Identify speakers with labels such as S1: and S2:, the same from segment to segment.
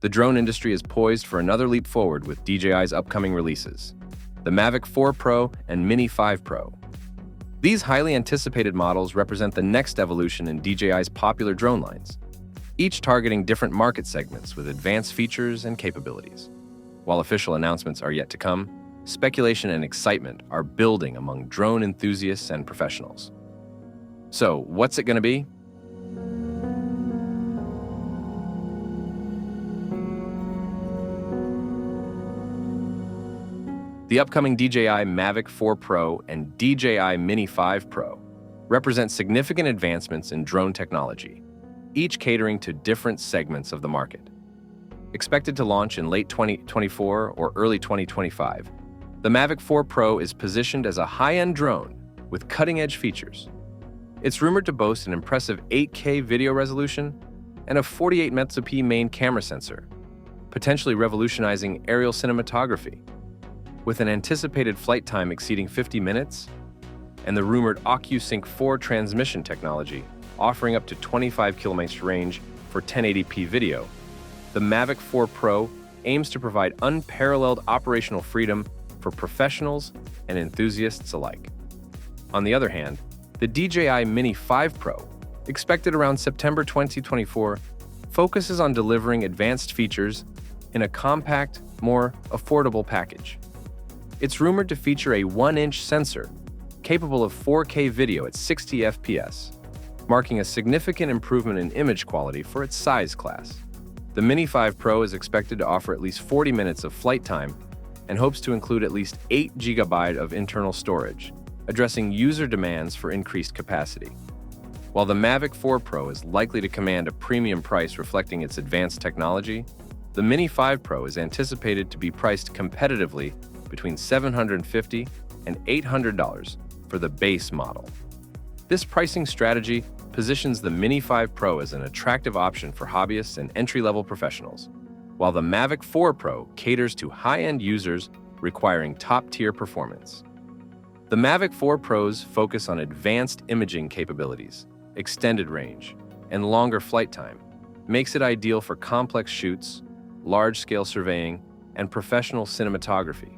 S1: The drone industry is poised for another leap forward with DJI's upcoming releases, the Mavic 4 Pro and Mini 5 Pro. These highly anticipated models represent the next evolution in DJI's popular drone lines, each targeting different market segments with advanced features and capabilities. While official announcements are yet to come, speculation and excitement are building among drone enthusiasts and professionals. So, what's it going to be? The upcoming DJI Mavic 4 Pro and DJI Mini 5 Pro represent significant advancements in drone technology, each catering to different segments of the market. Expected to launch in late 2024 or early 2025, the Mavic 4 Pro is positioned as a high-end drone with cutting-edge features. It's rumored to boast an impressive 8K video resolution and a 48 megapixel main camera sensor, potentially revolutionizing aerial cinematography. With an anticipated flight time exceeding 50 minutes and the rumored OcuSync 4 transmission technology offering up to 25 kilometers range for 1080p video, the Mavic 4 Pro aims to provide unparalleled operational freedom for professionals and enthusiasts alike. On the other hand, the DJI Mini 5 Pro, expected around September 2024, focuses on delivering advanced features in a compact, more affordable package. It's rumored to feature a 1-inch sensor capable of 4K video at 60 FPS, marking a significant improvement in image quality for its size class. The Mini 5 Pro is expected to offer at least 40 minutes of flight time and hopes to include at least 8 GB of internal storage, addressing user demands for increased capacity. While the Mavic 4 Pro is likely to command a premium price reflecting its advanced technology, the Mini 5 Pro is anticipated to be priced competitively between $750 and $800 for the base model. This pricing strategy positions the Mini 5 Pro as an attractive option for hobbyists and entry-level professionals, while the Mavic 4 Pro caters to high-end users requiring top-tier performance. The Mavic 4 Pro's focus on advanced imaging capabilities, extended range, and longer flight time makes it ideal for complex shoots, large-scale surveying, and professional cinematography.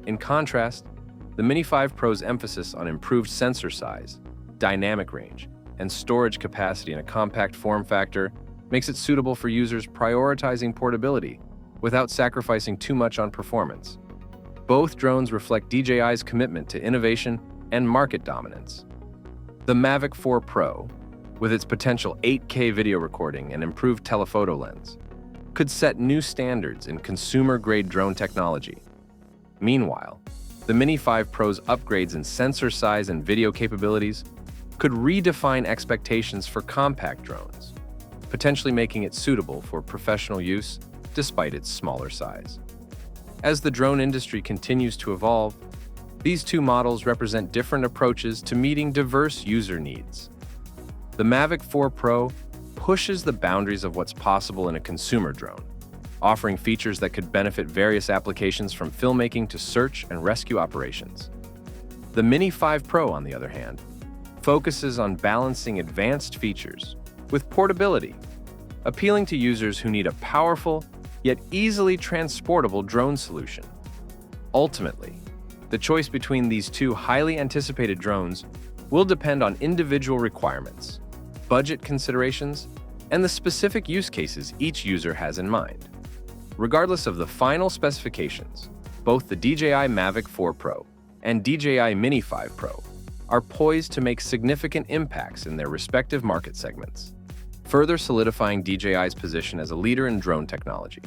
S1: In contrast, the Mini 5 Pro's emphasis on improved sensor size, dynamic range, and storage capacity in a compact form factor makes it suitable for users prioritizing portability without sacrificing too much on performance. Both drones reflect DJI's commitment to innovation and market dominance. The Mavic 4 Pro, with its potential 8K video recording and improved telephoto lens, could set new standards in consumer-grade drone technology. Meanwhile, the Mini 5 Pro's upgrades in sensor size and video capabilities could redefine expectations for compact drones, potentially making it suitable for professional use despite its smaller size. As the drone industry continues to evolve, these two models represent different approaches to meeting diverse user needs. The Mavic 4 Pro pushes the boundaries of what's possible in a consumer drone, offering features that could benefit various applications from filmmaking to search and rescue operations. The Mini 5 Pro, on the other hand, focuses on balancing advanced features with portability, appealing to users who need a powerful yet easily transportable drone solution. Ultimately, the choice between these two highly anticipated drones will depend on individual requirements, budget considerations, and the specific use cases each user has in mind. Regardless of the final specifications, both the DJI Mavic 4 Pro and DJI Mini 5 Pro are poised to make significant impacts in their respective market segments, further solidifying DJI's position as a leader in drone technology.